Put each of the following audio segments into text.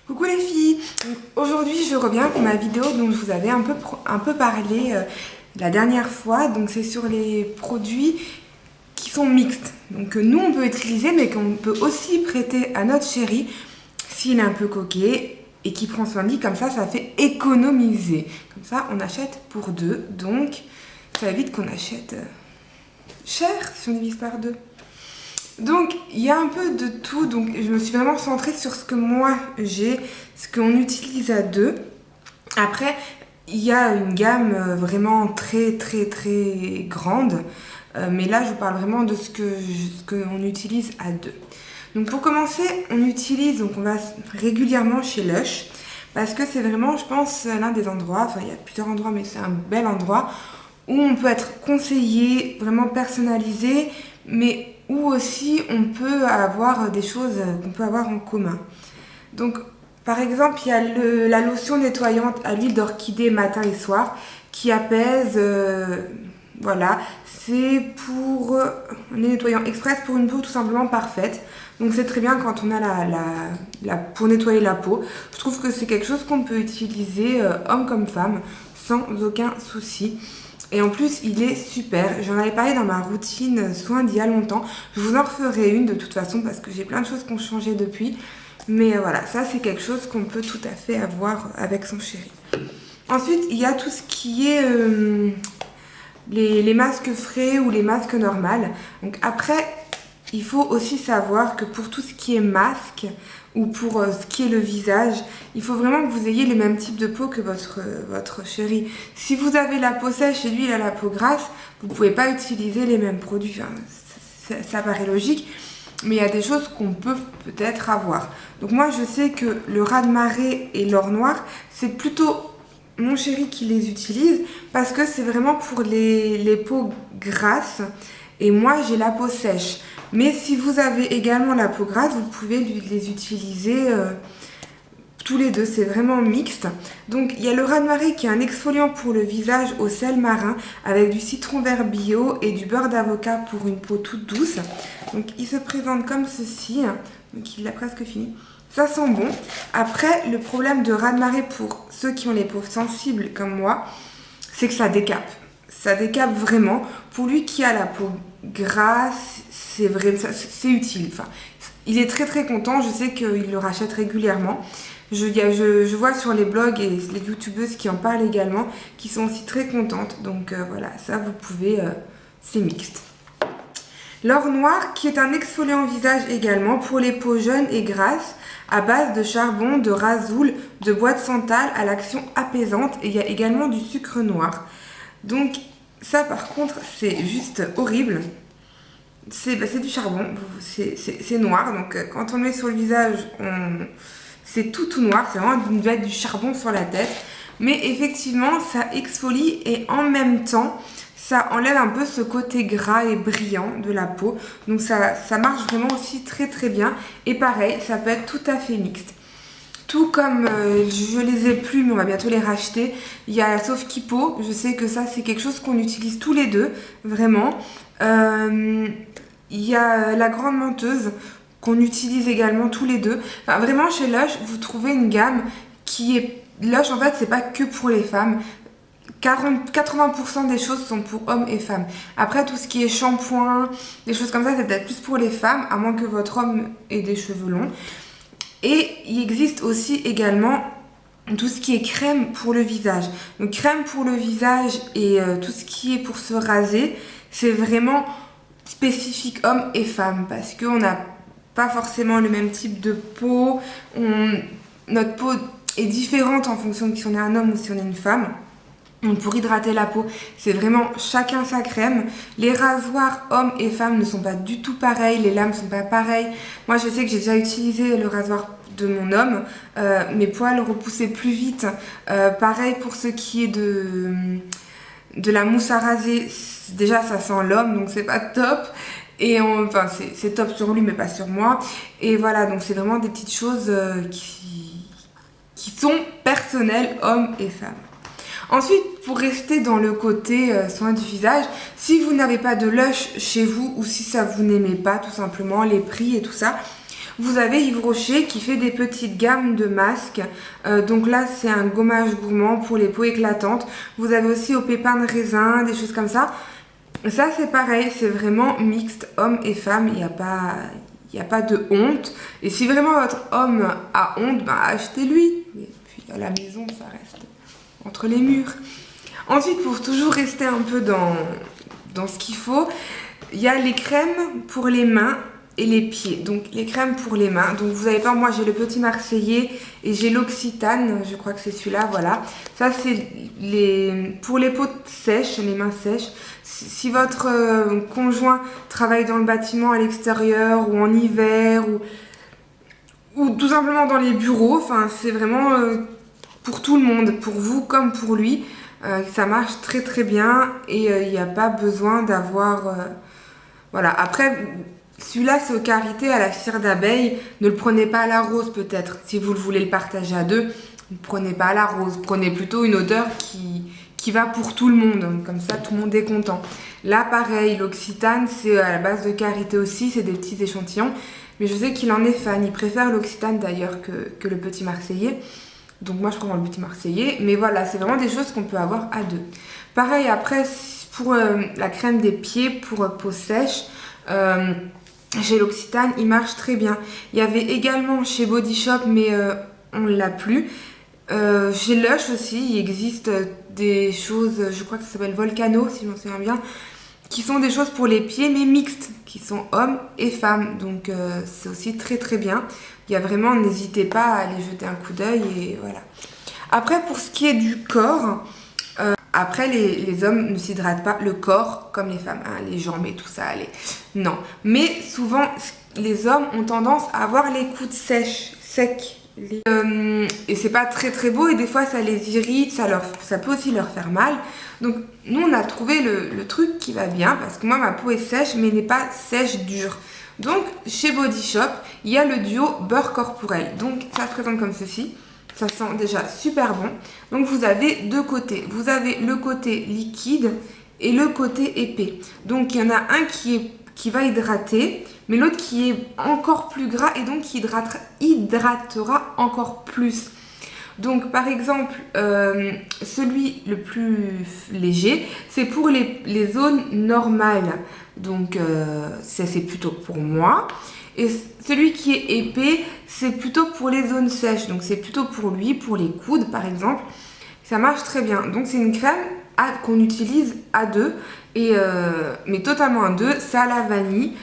Coucou les filles, aujourd'hui je reviens pour ma vidéo dont je vous avais un peu parlé la dernière fois. Donc c'est sur les produits qui sont mixtes, donc que nous on peut utiliser mais qu'on peut aussi prêter à notre chéri s'il est un peu coquet et qui prend soin de lui. Comme ça fait économiser, comme ça on achète pour deux, donc ça évite qu'on achète cher si on divise par deux. Donc il y a un peu de tout, donc je me suis vraiment centrée sur ce que moi j'ai, ce qu'on utilise à deux. Après il y a une gamme vraiment très grande, mais là je vous parle vraiment de ce qu'on utilise à deux. Donc pour commencer, on va régulièrement chez Lush, parce que c'est vraiment, je pense, l'un des endroits, enfin il y a plusieurs endroits mais c'est un bel endroit où on peut être conseillé, vraiment personnalisé, mais où aussi on peut avoir des choses qu'on peut avoir en commun. Donc par exemple, il y a la lotion nettoyante à l'huile d'orchidée matin et soir qui apaise, voilà, c'est pour un nettoyant express pour une peau tout simplement parfaite. Donc c'est très bien quand on a pour nettoyer la peau. Je trouve que c'est quelque chose qu'on peut utiliser homme comme femme sans aucun souci. Et en plus, il est super. J'en avais parlé dans ma routine soins d'il y a longtemps. Je vous en referai une de toute façon parce que j'ai plein de choses qui ont changé depuis. Mais voilà, ça c'est quelque chose qu'on peut tout à fait avoir avec son chéri. Ensuite, il y a tout ce qui est les masques frais ou les masques normales. Donc après, il faut aussi savoir que pour tout ce qui est masque ou pour ce qui est le visage, il faut vraiment que vous ayez les mêmes types de peau que votre chéri. Si vous avez la peau sèche et lui il a la peau grasse, vous ne pouvez pas utiliser les mêmes produits. Enfin, ça paraît logique, mais il y a des choses qu'on peut peut-être avoir. Donc moi je sais que le raz-de-marée et l'or noir, c'est plutôt mon chéri qui les utilise parce que c'est vraiment pour les peaux grasses et moi j'ai la peau sèche. Mais si vous avez également la peau grasse, vous pouvez les utiliser tous les deux, c'est vraiment mixte. Donc il y a le raz-de-marée qui est un exfoliant pour le visage au sel marin avec du citron vert bio et du beurre d'avocat pour une peau toute douce. Donc il se présente comme ceci, donc il a presque fini. Ça sent bon. Après, le problème de raz-de-marée pour ceux qui ont les peaux sensibles comme moi, c'est que ça décape. Ça décape vraiment. Pour lui qui a la peau grasse, c'est utile. Enfin, il est très content. Je sais qu'il le rachète régulièrement. Je vois sur les blogs et les youtubeuses qui en parlent également, qui sont aussi très contentes. Donc voilà, ça vous pouvez, c'est mixte. L'or noir qui est un exfoliant visage également pour les peaux jeunes et grasses à base de charbon, de rasoul, de bois de santal à l'action apaisante, et il y a également du sucre noir. Donc ça par contre c'est juste horrible. C'est du charbon, c'est noir, donc quand on le met sur le visage, c'est tout noir, c'est vraiment du charbon sur la tête. Mais effectivement ça exfolie et en même temps ça enlève un peu ce côté gras et brillant de la peau. Donc ça marche vraiment aussi très bien. Et pareil, ça peut être tout à fait mixte. Tout comme je les ai plus, mais on va bientôt les racheter. Il y a la Sauve Kipo. Je sais que ça, c'est quelque chose qu'on utilise tous les deux, vraiment. Il y a la Grande Menteuse qu'on utilise également tous les deux. Enfin, vraiment, chez Lush, vous trouvez une gamme qui est... Lush, en fait, c'est pas que pour les femmes. 80% des choses sont pour hommes et femmes. Après, tout ce qui est shampoing, des choses comme ça, c'est peut-être plus pour les femmes, à moins que votre homme ait des cheveux longs. Et il existe aussi également tout ce qui est crème pour le visage. Donc crème pour le visage et tout ce qui est pour se raser, c'est vraiment spécifique hommes et femmes, parce qu'on n'a pas forcément le même type de peau. Notre peau est différente en fonction de si on est un homme ou si on est une femme. Donc pour hydrater la peau, c'est vraiment chacun sa crème. Les rasoirs hommes et femmes ne sont pas du tout pareils, les lames ne sont pas pareilles. Moi je sais que j'ai déjà utilisé le rasoir de mon homme, mes poils repoussaient plus vite. Pareil pour ce qui est de la mousse à raser, déjà ça sent l'homme donc c'est pas top. Et enfin c'est top sur lui mais pas sur moi. Et voilà, donc c'est vraiment des petites choses qui sont personnelles hommes et femmes. Ensuite, pour rester dans le côté soin du visage, si vous n'avez pas de Lush chez vous ou si ça vous n'aimez pas tout simplement les prix et tout ça, Vous avez Yves Rocher qui fait des petites gammes de masques. Donc là, c'est un gommage gourmand pour les peaux éclatantes. Vous avez aussi au pépin de raisin, des choses comme ça. Ça, c'est pareil, c'est vraiment mixte, hommes et femmes. Il n'y a pas de honte. Et si vraiment votre homme a honte, ben achetez-lui. Et puis à la maison, ça reste entre les murs. Ensuite, pour toujours rester un peu dans ce qu'il faut, il y a les crèmes pour les mains et les pieds. Donc les crèmes pour les mains. Donc vous avez pas, moi j'ai le Petit Marseillais et j'ai l'Occitane, je crois que c'est celui-là, voilà. Ça c'est pour les peaux sèches, les mains sèches. Si votre conjoint travaille dans le bâtiment à l'extérieur ou en hiver ou tout simplement dans les bureaux, enfin c'est vraiment pour tout le monde, pour vous comme pour lui. Ça marche très très bien et il n'y a pas besoin d'avoir... Voilà, après, celui-là c'est au karité à la cire d'abeille, ne le prenez pas à la rose peut-être. Si vous voulez le partager à deux, ne prenez pas à la rose, prenez plutôt une odeur qui va pour tout le monde, comme ça tout le monde est content. Là pareil, l'Occitane c'est à la base de karité aussi, c'est des petits échantillons, mais je sais qu'il en est fan, il préfère l'Occitane d'ailleurs que le Petit Marseillais. Donc moi je prends le Petit Marseillais, mais voilà, c'est vraiment des choses qu'on peut avoir à deux. Pareil après pour la crème des pieds pour peau sèche, chez l'Occitane il marche très bien. Il y avait également chez Body Shop mais on ne l'a plus. Chez Lush aussi il existe des choses, je crois que ça s'appelle Volcano si je m'en souviens bien, qui sont des choses pour les pieds mais mixtes, qui sont hommes et femmes, donc c'est aussi très très bien. Il y a vraiment, n'hésitez pas à aller jeter un coup d'œil et voilà. Après pour ce qui est du corps, après les hommes ne s'hydratent pas le corps comme les femmes, hein, les jambes et tout ça, allez. Non, mais souvent les hommes ont tendance à avoir les coudes secs. Et c'est pas très très beau et des fois ça les irrite, ça peut aussi leur faire mal. Donc nous on a trouvé le truc qui va bien parce que moi ma peau est sèche mais n'est pas sèche dure. Donc chez Body Shop il y a le duo beurre corporel. Donc ça se présente comme ceci. Ça sent déjà super bon. Donc vous avez deux côtés. Vous avez le côté liquide et le côté épais. Donc il y en a un qui va hydrater, mais l'autre qui est encore plus gras et donc qui hydratera encore plus. Donc par exemple, celui le plus léger, c'est pour les zones normales. Donc ça c'est plutôt pour moi. Et celui qui est épais, c'est plutôt pour les zones sèches. Donc c'est plutôt pour lui, pour les coudes par exemple. Ça marche très bien. Donc c'est une crème qu'on utilise à deux, mais totalement à deux. C'est à la vanille.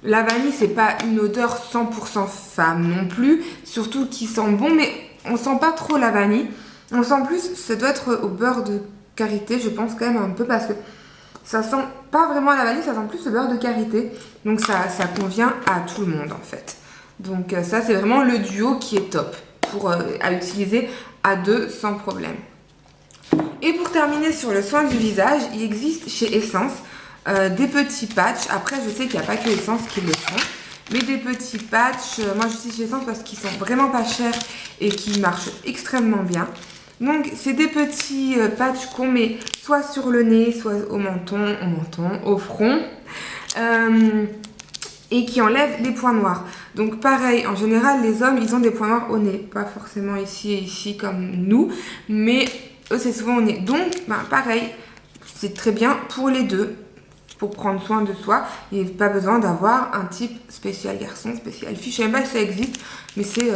La vanille, c'est pas une odeur 100% femme non plus. Surtout qui sent bon, mais on sent pas trop la vanille. On sent plus, ça doit être au beurre de karité, je pense quand même un peu, parce que ça sent pas vraiment la vanille, ça sent plus le beurre de karité. Donc ça convient à tout le monde en fait. Donc ça c'est vraiment le duo qui est top à utiliser à deux sans problème. Et pour terminer sur le soin du visage, il existe chez Essence des petits patchs. Après je sais qu'il n'y a pas que Essence qui le font, mais des petits patchs, moi je suis chez Essence parce qu'ils sont vraiment pas chers et qui marchent extrêmement bien. Donc c'est des petits patchs qu'on met soit sur le nez, soit au menton, au front, et qui enlèvent les points noirs. Donc pareil, en général les hommes ils ont des points noirs au nez, pas forcément ici et ici comme nous, mais eux c'est souvent au nez. Donc pareil, c'est très bien pour les deux, pour prendre soin de soi. Il n'y a pas besoin d'avoir un type spécial garçon, spécial fille. Je sais même pas si ça existe, mais c'est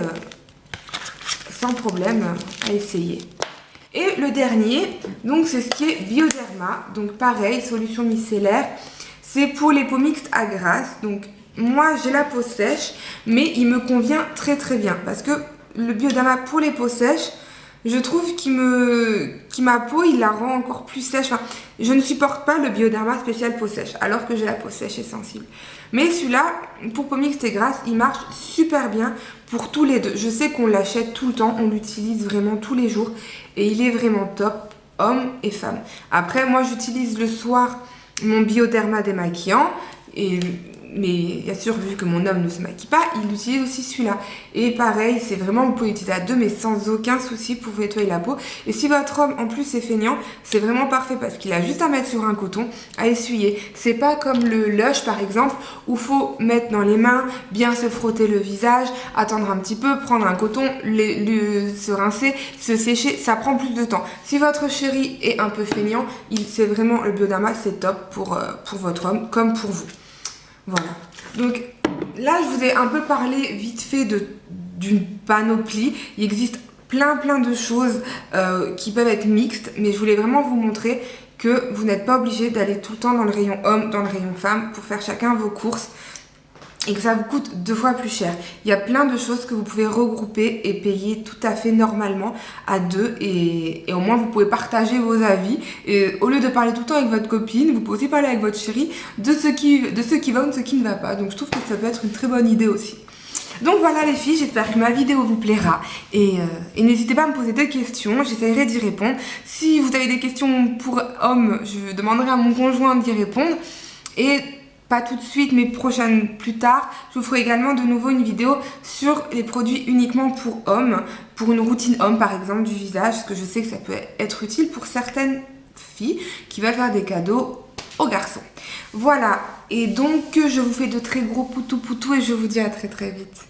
sans problème à essayer. Et le dernier, donc c'est ce qui est Bioderma. Donc pareil, solution micellaire. C'est pour les peaux mixtes à grasse. Donc moi j'ai la peau sèche, mais il me convient très très bien. Parce que le Bioderma pour les peaux sèches, je trouve ma peau, il la rend encore plus sèche. Enfin, je ne supporte pas le Bioderma spécial peau sèche, alors que j'ai la peau sèche et sensible. Mais celui-là, pour peau mixte et grasse, il marche super bien pour tous les deux. Je sais qu'on l'achète tout le temps, on l'utilise vraiment tous les jours. Et il est vraiment top, homme et femme. Après, moi, j'utilise le soir mon Bioderma démaquillant. Et mais bien sûr, vu que mon homme ne se maquille pas, il utilise aussi celui-là. Et pareil, c'est vraiment, vous pouvez l'utiliser à deux, mais sans aucun souci pour vous nettoyer la peau. Et si votre homme, en plus, est feignant, c'est vraiment parfait parce qu'il a juste à mettre sur un coton, à essuyer. C'est pas comme le Lush, par exemple, où il faut mettre dans les mains, bien se frotter le visage, attendre un petit peu, prendre un coton, se rincer, se sécher, ça prend plus de temps. Si votre chéri est un peu feignant, c'est vraiment le Bioderma, c'est top pour votre homme comme pour vous. Voilà. Donc là, je vous ai un peu parlé vite fait d'une panoplie. Il existe plein de choses qui peuvent être mixtes, mais je voulais vraiment vous montrer que vous n'êtes pas obligé d'aller tout le temps dans le rayon homme, dans le rayon femme pour faire chacun vos courses. Et que ça vous coûte 2 fois plus cher. Il y a plein de choses que vous pouvez regrouper et payer tout à fait normalement à deux et au moins vous pouvez partager vos avis et au lieu de parler tout le temps avec votre copine, vous pouvez aussi parler avec votre chéri de ce qui va ou de ce qui ne va pas. Donc je trouve que ça peut être une très bonne idée aussi. Donc voilà les filles, j'espère que ma vidéo vous plaira et n'hésitez pas à me poser des questions, j'essaierai d'y répondre. Si vous avez des questions pour hommes, je demanderai à mon conjoint d'y répondre et pas tout de suite, mais plus tard, je vous ferai également de nouveau une vidéo sur les produits uniquement pour hommes, pour une routine homme par exemple du visage, parce que je sais que ça peut être utile pour certaines filles qui veulent faire des cadeaux aux garçons. Voilà, et donc je vous fais de très gros poutous et je vous dis à très vite.